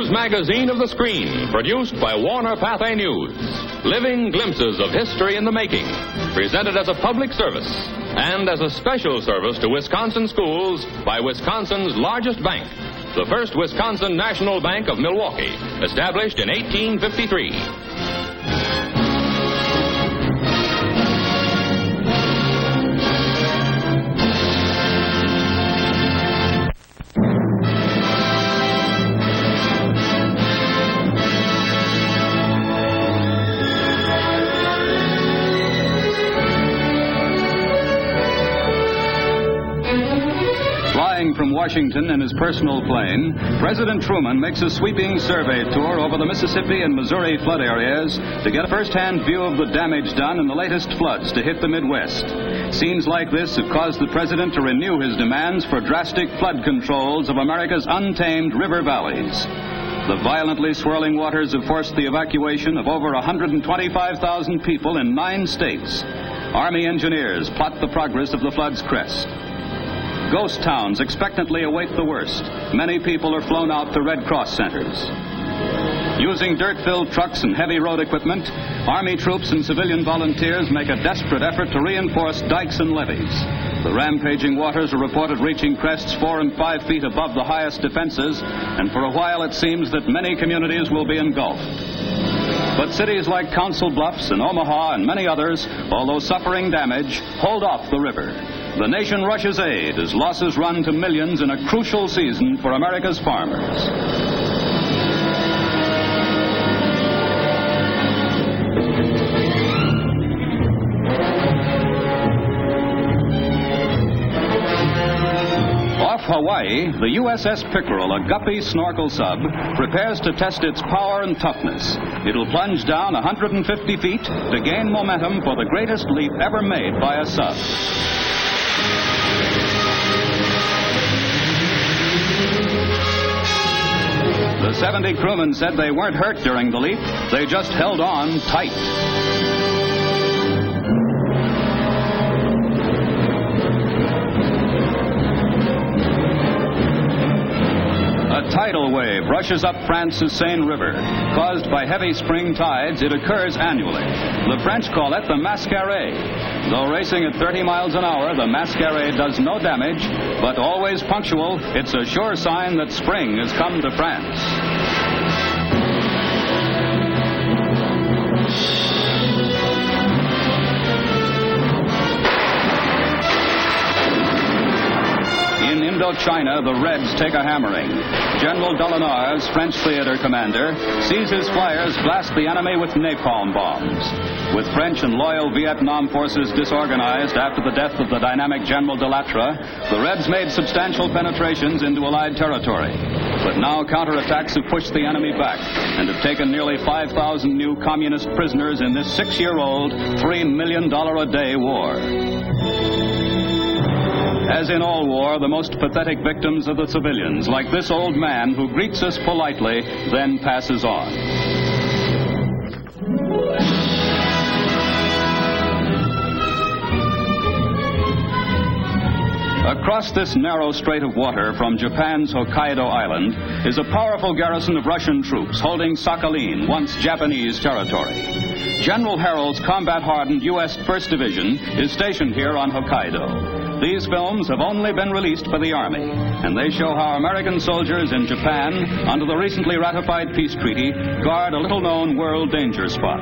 News magazine of the screen, produced by Warner Pathé News. Living glimpses of history in the making, presented as a public service and as a special service to Wisconsin schools by Wisconsin's largest bank, the First Wisconsin National Bank of Milwaukee, established in 1853. From Washington in his personal plane, President Truman makes a sweeping survey tour over the Mississippi and Missouri flood areas to get a first-hand view of the damage done in the latest floods to hit the Midwest. Scenes like this have caused the president to renew his demands for drastic flood controls of America's untamed river valleys. The violently swirling waters have forced the evacuation of over 125,000 people in 9 states. Army engineers plot the progress of the flood's crest. Ghost towns expectantly await the worst. Many people are flown out to Red Cross centers. Using dirt-filled trucks and heavy road equipment, Army troops and civilian volunteers make a desperate effort to reinforce dikes and levees. The rampaging waters are reported reaching crests 4 and 5 feet above the highest defenses, and for a while it seems that many communities will be engulfed. But cities like Council Bluffs and Omaha and many others, although suffering damage, hold off the river. The nation rushes aid as losses run to millions in a crucial season for America's farmers. Hawaii, the USS Pickerel, a guppy snorkel sub, prepares to test its power and toughness. It'll plunge down 150 feet to gain momentum for the greatest leap ever made by a sub. The 70 crewmen said they weren't hurt during the leap. They just held on tight. A tidal wave rushes up France's Seine River. Caused by heavy spring tides, it occurs annually. The French call it the Mascarade. Though racing at 30 miles an hour, the Mascarade does no damage, but always punctual, it's a sure sign that spring has come to France. China, the Reds take a hammering. General Delenars, French theater commander, sees his flyers blast the enemy with napalm bombs. With French and loyal Vietnam forces disorganized after the death of the dynamic General Delattre, the Reds made substantial penetrations into Allied territory. But now counterattacks have pushed the enemy back and have taken nearly 5,000 new communist prisoners in this 6-year-old, $3 million a day war. As in all war, the most pathetic victims are the civilians, like this old man who greets us politely, then passes on. Across this narrow strait of water from Japan's Hokkaido Island is a powerful garrison of Russian troops holding Sakhalin, once Japanese territory. General Harold's combat-hardened U.S. 1st Division is stationed here on Hokkaido. These films have only been released by the Army, and they show how American soldiers in Japan, under the recently ratified peace treaty, guard a little-known world danger spot.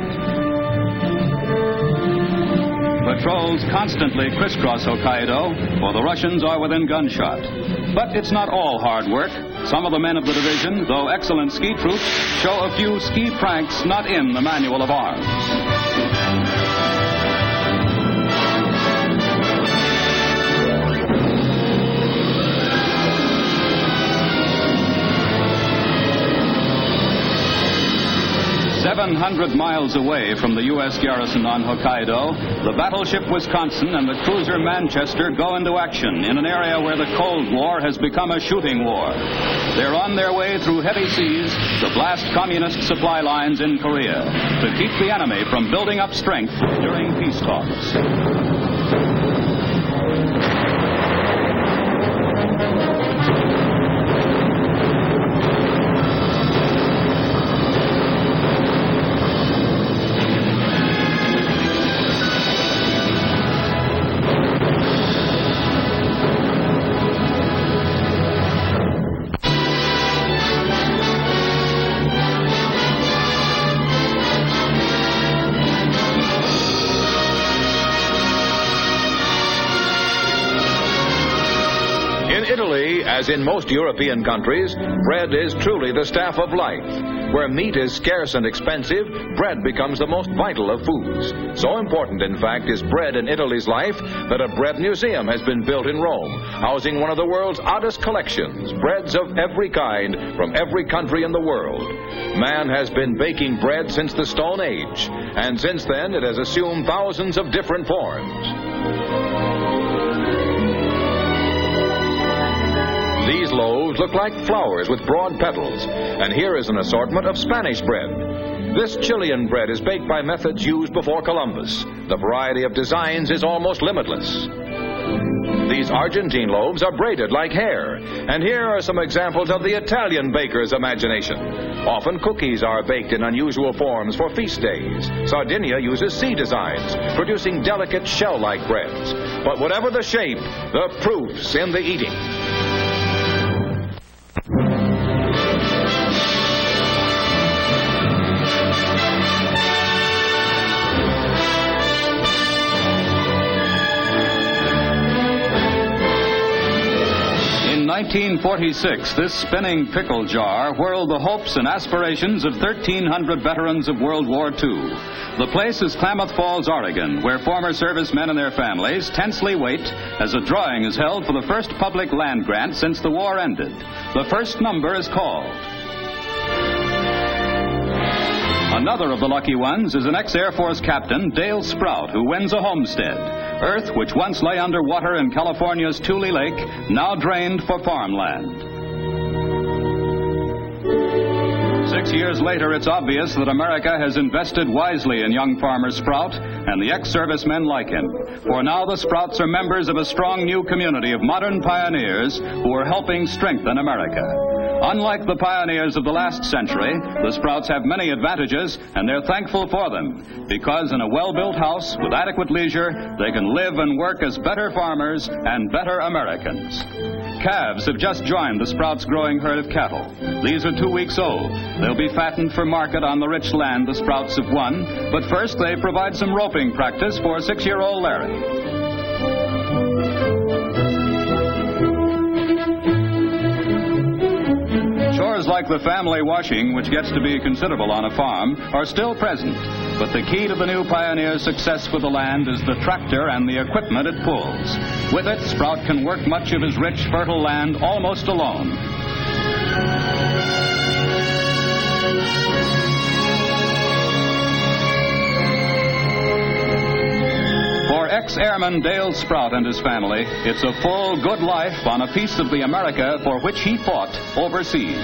Patrols constantly crisscross Hokkaido, for the Russians are within gunshot. But it's not all hard work. Some of the men of the division, though excellent ski troops, show a few ski pranks not in the manual of arms. 700 miles away from the U.S. garrison on Hokkaido, the battleship Wisconsin and the cruiser Manchester go into action in an area where the Cold War has become a shooting war. They're on their way through heavy seas to blast communist supply lines in Korea, to keep the enemy from building up strength during peace talks. Italy, as in most European countries, bread is truly the staff of life. Where meat is scarce and expensive, bread becomes the most vital of foods. So important, in fact, is bread in Italy's life that a bread museum has been built in Rome, housing one of the world's oddest collections, breads of every kind from every country in the world. Man has been baking bread since the Stone Age, and since then it has assumed thousands of different forms. These loaves look like flowers with broad petals, and here is an assortment of Spanish bread. This Chilean bread is baked by methods used before Columbus. The variety of designs is almost limitless. These Argentine loaves are braided like hair, and here are some examples of the Italian baker's imagination. Often cookies are baked in unusual forms for feast days. Sardinia uses sea designs, producing delicate shell-like breads. But whatever the shape, the proof's in the eating. In 1946, this spinning pickle jar whirled the hopes and aspirations of 1,300 veterans of World War II. The place is Klamath Falls, Oregon, where former servicemen and their families tensely wait as a drawing is held for the first public land grant since the war ended. The first number is called. Another of the lucky ones is an ex-Air Force captain, Dale Sprout, who wins a homestead. Earth, which once lay underwater in California's Tule Lake, now drained for farmland. 6 years later, it's obvious that America has invested wisely in young farmer Sprout and the ex-servicemen like him. For now, the Sprouts are members of a strong new community of modern pioneers who are helping strengthen America. Unlike the pioneers of the last century, the Sprouts have many advantages, and they're thankful for them, because in a well-built house with adequate leisure, they can live and work as better farmers and better Americans. Calves have just joined the Sprouts' growing herd of cattle. These are 2 weeks old. They'll be fattened for market on the rich land the Sprouts have won, but first they provide some roping practice for 6-year-old Larry. Chores like the family washing, which gets to be considerable on a farm, are still present. But the key to the new pioneer's success with the land is the tractor and the equipment it pulls. With it, Sprout can work much of his rich, fertile land almost alone. For ex-airman Dale Sprout and his family, it's a full, good life on a piece of the America for which he fought overseas.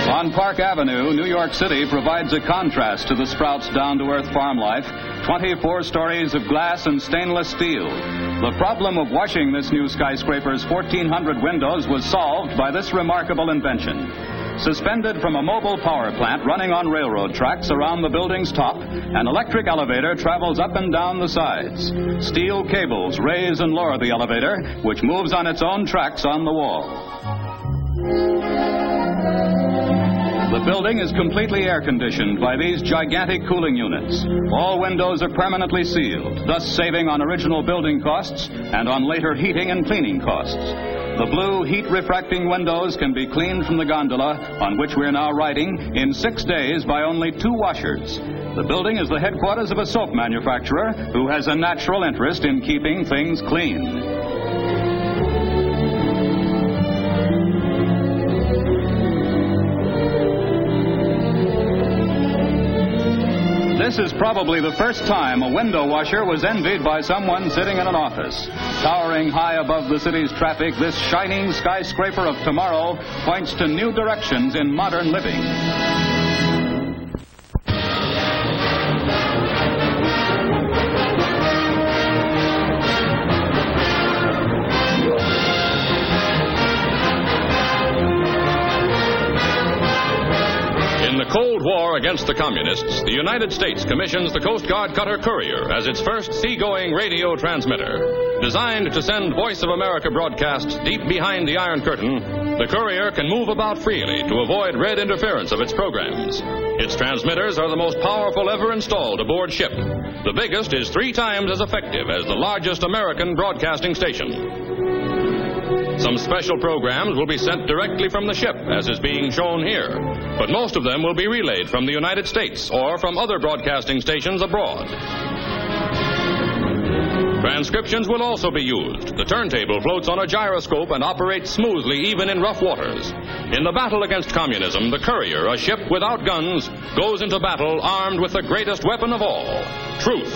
On Park Avenue, New York City provides a contrast to the Sprouts' down-to-earth farm life. 24 stories of glass and stainless steel. The problem of washing this new skyscraper's 1,400 windows was solved by this remarkable invention. Suspended from a mobile power plant running on railroad tracks around the building's top, an electric elevator travels up and down the sides. Steel cables raise and lower the elevator, which moves on its own tracks on the wall. The building is completely air-conditioned by these gigantic cooling units. All windows are permanently sealed, thus saving on original building costs and on later heating and cleaning costs. The blue heat-refracting windows can be cleaned from the gondola, on which we're now riding, in 6 days by only 2 washers. The building is the headquarters of a soap manufacturer who has a natural interest in keeping things clean. This is probably the first time a window washer was envied by someone sitting in an office. Towering high above the city's traffic, this shining skyscraper of tomorrow points to new directions in modern living. In the Cold War against the Communists, the United States commissions the Coast Guard cutter Courier as its first seagoing radio transmitter. Designed to send Voice of America broadcasts deep behind the Iron Curtain, The Courier can move about freely to avoid red interference of its programs. Its transmitters are the most powerful ever installed aboard ship. The biggest is 3 times as effective as the largest American broadcasting station. Some special programs will be sent directly from the ship, as is being shown here, but most of them will be relayed from the United States or from other broadcasting stations abroad. Transcriptions will also be used. The turntable floats on a gyroscope and operates smoothly even in rough waters. In the battle against communism, the Courier, a ship without guns, goes into battle armed with the greatest weapon of all, truth.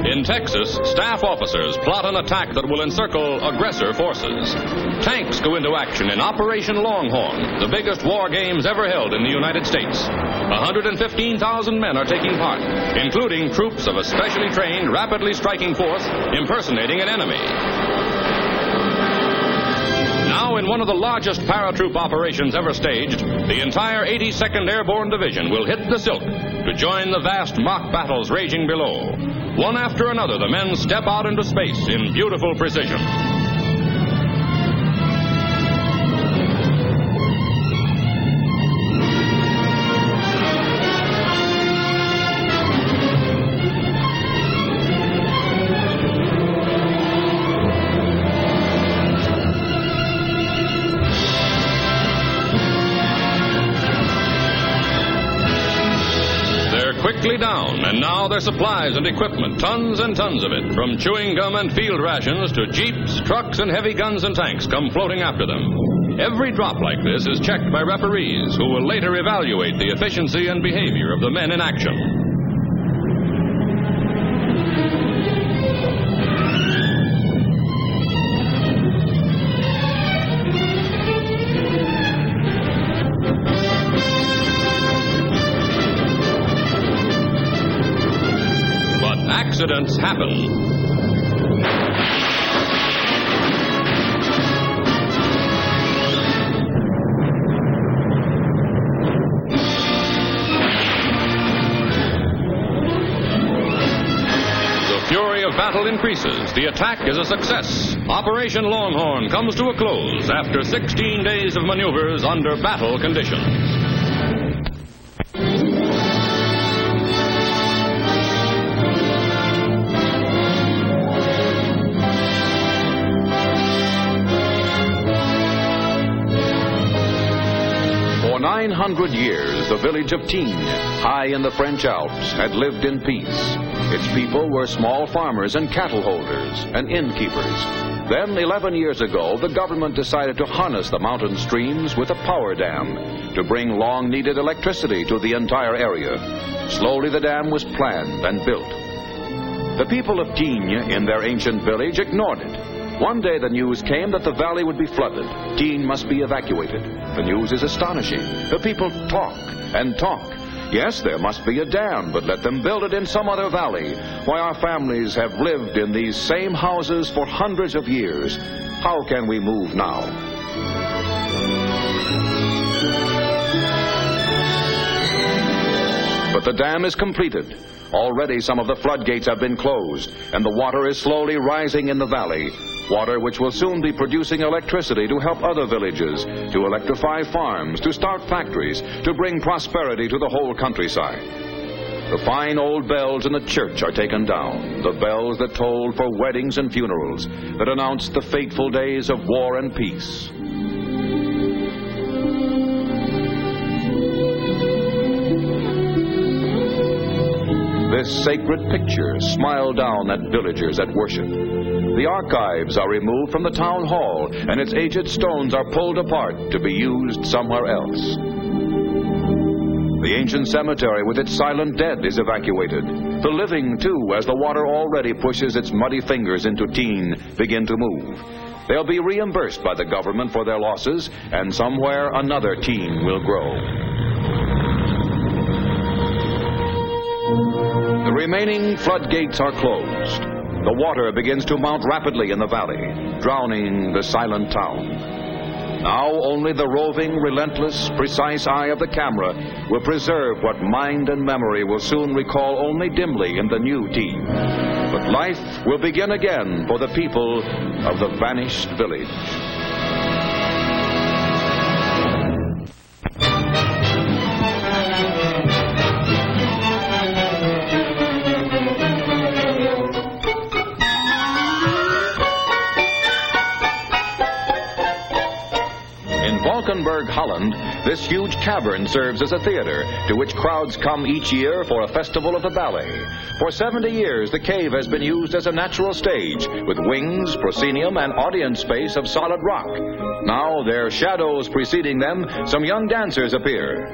In Texas, staff officers plot an attack that will encircle aggressor forces. Tanks go into action in Operation Longhorn, the biggest war games ever held in the United States. 115,000 men are taking part, including troops of a specially trained, rapidly striking force impersonating an enemy. Now, in one of the largest paratroop operations ever staged, the entire 82nd Airborne Division will hit the silk to join the vast mock battles raging below. One after another, the men step out into space in beautiful precision. Quickly down, and now their supplies and equipment, tons and tons of it, from chewing gum and field rations to jeeps, trucks, and heavy guns and tanks come floating after them. Every drop like this is checked by referees who will later evaluate the efficiency and behavior of the men in action. Accidents happen. The fury of battle increases. The attack is a success. Operation Longhorn comes to a close after 16 days of maneuvers under battle conditions. For 900 years, the village of Tignes, high in the French Alps, had lived in peace. Its people were small farmers and cattle holders and innkeepers. Then, 11 years ago, the government decided to harness the mountain streams with a power dam to bring long-needed electricity to the entire area. Slowly, the dam was planned and built. The people of Tignes, in their ancient village, ignored it. One day the news came that the valley would be flooded. Tignes must be evacuated. The news is astonishing. The people talk and talk. Yes, there must be a dam, but let them build it in some other valley. Why, our families have lived in these same houses for hundreds of years. How can we move now? But the dam is completed. Already some of the floodgates have been closed, and the water is slowly rising in the valley. Water which will soon be producing electricity to help other villages, to electrify farms, to start factories, to bring prosperity to the whole countryside. The fine old bells in the church are taken down, the bells that tolled for weddings and funerals, that announced the fateful days of war and peace. This sacred picture smiled down at villagers at worship. The archives are removed from the town hall, and its aged stones are pulled apart to be used somewhere else. The ancient cemetery with its silent dead is evacuated. The living, too, as the water already pushes its muddy fingers into Tignes, begin to move. They'll be reimbursed by the government for their losses, and somewhere another Tignes will grow. The remaining floodgates are closed. The water begins to mount rapidly in the valley, drowning the silent town. Now only the roving, relentless, precise eye of the camera will preserve what mind and memory will soon recall only dimly in the new team. But life will begin again for the people of the vanished village. Holland, this huge cavern serves as a theater to which crowds come each year for a festival of the ballet. For 70 years, the cave has been used as a natural stage with wings, proscenium, and audience space of solid rock. Now, their shadows preceding them, some young dancers appear.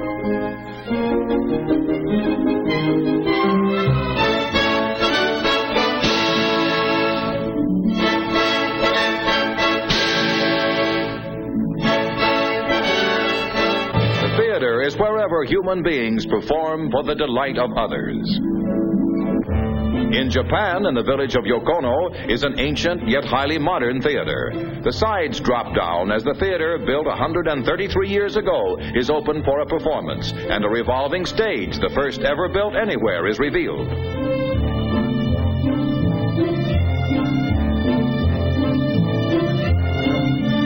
Is wherever human beings perform for the delight of others. In Japan, in the village of Yokono, is an ancient yet highly modern theater. The sides drop down as the theater, built 133 years ago, is open for a performance, and a revolving stage, the first ever built anywhere, is revealed.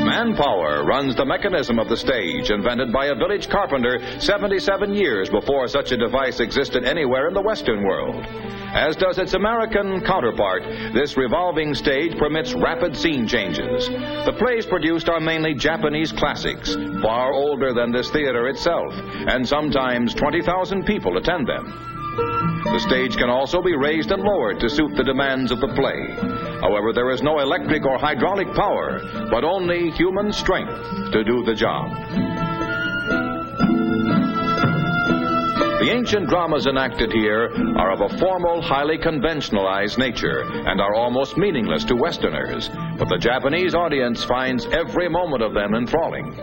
Manpower runs the mechanism of the stage, invented by a village carpenter 77 years before such a device existed anywhere in the Western world. As does its American counterpart, this revolving stage permits rapid scene changes. The plays produced are mainly Japanese classics, far older than this theater itself, and sometimes 20,000 people attend them. The stage can also be raised and lowered to suit the demands of the play. However, there is no electric or hydraulic power, but only human strength to do the job. The ancient dramas enacted here are of a formal, highly conventionalized nature and are almost meaningless to Westerners, but the Japanese audience finds every moment of them enthralling.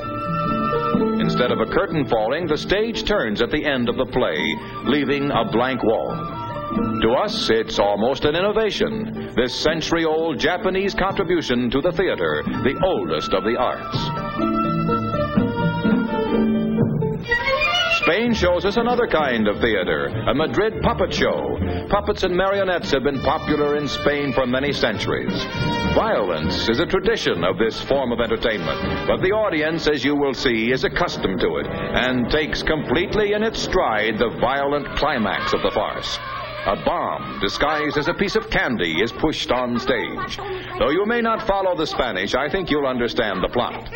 Instead of a curtain falling, the stage turns at the end of the play, leaving a blank wall. To us, it's almost an innovation, this century-old Japanese contribution to the theater, the oldest of the arts. Spain shows us another kind of theater, a Madrid puppet show. Puppets and marionettes have been popular in Spain for many centuries. Violence is a tradition of this form of entertainment, but the audience, as you will see, is accustomed to it and takes completely in its stride the violent climax of the farce. A bomb, disguised as a piece of candy, is pushed on stage. Though you may not follow the Spanish, I think you'll understand the plot.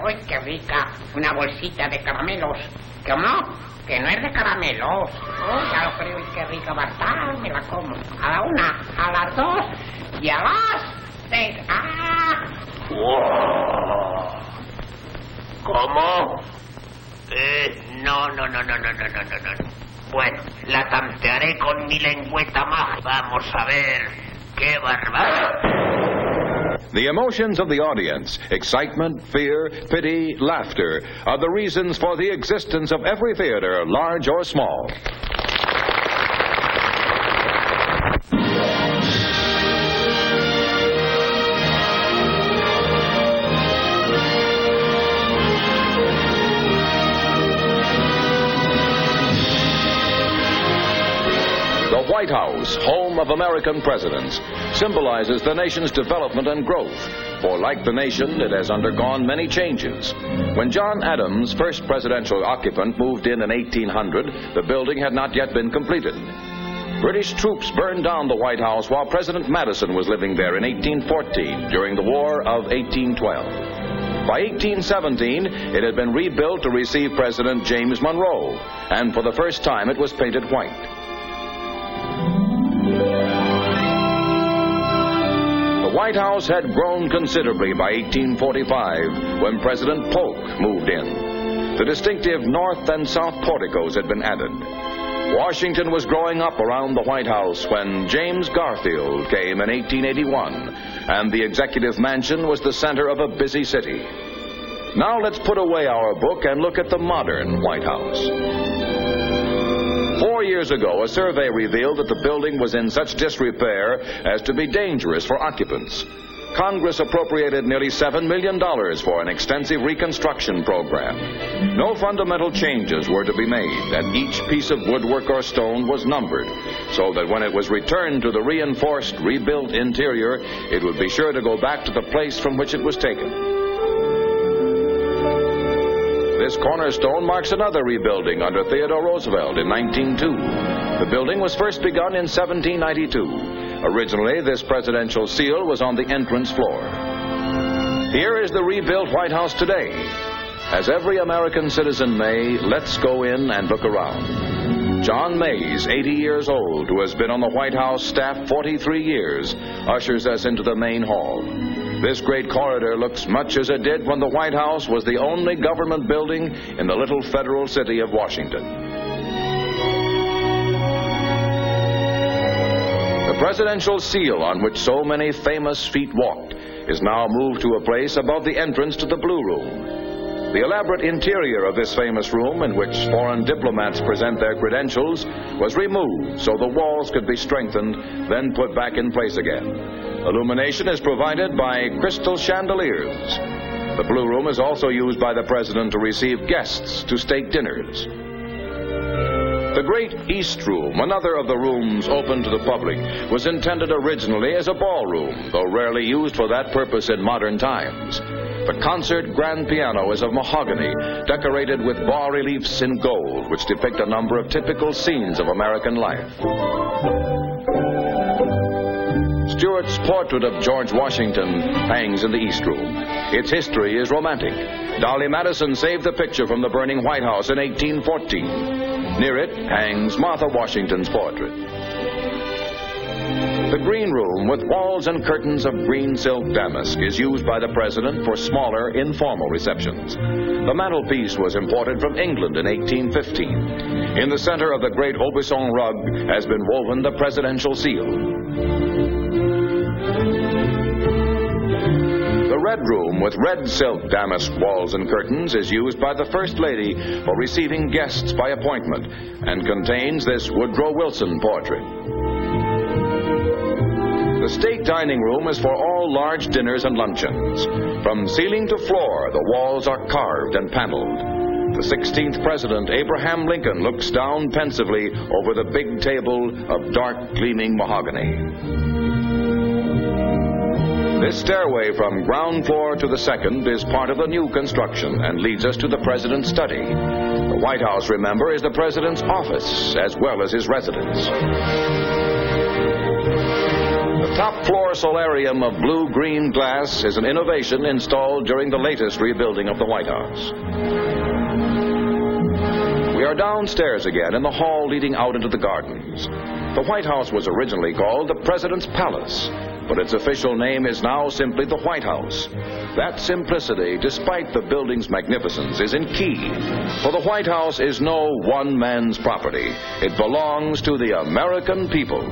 ¡Uy, qué rica! Una bolsita de caramelos. ¿Cómo? Que no es de caramelos. Oh, ya lo creo, y qué rica va a estar. Me la como. A la 1, a las 2 y a las 6. ¡Ah! ¡Wow! ¿Cómo? No. Bueno, la tantearé con mi lengüeta más. Vamos a ver. ¡Qué barbaridad! The emotions of the audience, excitement, fear, pity, laughter, are the reasons for the existence of every theater, large or small. The White House, home of American presidents, symbolizes the nation's development and growth, for like the nation, it has undergone many changes. When John Adams, first presidential occupant, moved in 1800, the building had not yet been completed. British troops burned down the White House while President Madison was living there in 1814 during the War of 1812. By 1817, it had been rebuilt to receive President James Monroe, and for the first time it was painted white. The White House had grown considerably by 1845 when President Polk moved in. The distinctive north and south porticos had been added. Washington was growing up around the White House when James Garfield came in 1881, and the executive mansion was the center of a busy city. Now let's put away our book and look at the modern White House. 4 years ago, a survey revealed that the building was in such disrepair as to be dangerous for occupants. Congress appropriated nearly $7 million for an extensive reconstruction program. No fundamental changes were to be made, and each piece of woodwork or stone was numbered, so that when it was returned to the reinforced, rebuilt interior, it would be sure to go back to the place from which it was taken. This cornerstone marks another rebuilding under Theodore Roosevelt in 1902. The building was first begun in 1792. Originally, this presidential seal was on the entrance floor. Here is the rebuilt White House today. As every American citizen may, let's go in and look around. John Mays, 80 years old, who has been on the White House staff 43 years, ushers us into the main hall. This great corridor looks much as it did when the White House was the only government building in the little federal city of Washington. The presidential seal on which so many famous feet walked is now moved to a place above the entrance to the Blue Room. The elaborate interior of this famous room, in which foreign diplomats present their credentials, was removed so the walls could be strengthened, then put back in place again. Illumination is provided by crystal chandeliers. The Blue Room is also used by the president to receive guests to state dinners. The Great East Room, another of the rooms open to the public, was intended originally as a ballroom, though rarely used for that purpose in modern times. The concert grand piano is of mahogany, decorated with bas-reliefs in gold, which depict a number of typical scenes of American life. Stuart's portrait of George Washington hangs in the East Room. Its history is romantic. Dolly Madison saved the picture from the burning White House in 1814. Near it hangs Martha Washington's portrait. The Green Room, with walls and curtains of green silk damask, is used by the president for smaller, informal receptions. The mantelpiece was imported from England in 1815. In the center of the great Aubusson rug has been woven the presidential seal. The Red Room, with red silk damask walls and curtains, is used by the First Lady for receiving guests by appointment and contains this Woodrow Wilson portrait. The State Dining Room is for all large dinners and luncheons. From ceiling to floor, the walls are carved and paneled. The 16th President, Abraham Lincoln, looks down pensively over the big table of dark, gleaming mahogany. This stairway from ground floor to the second is part of the new construction and leads us to the president's study. The White House, remember, is the president's office as well as his residence. The top floor solarium of blue-green glass is an innovation installed during the latest rebuilding of the White House. We are downstairs again in the hall leading out into the gardens. The White House was originally called the President's Palace, but its official name is now simply the White House. That simplicity, despite the building's magnificence, is in key, for the White House is no one man's property. It belongs to the American people.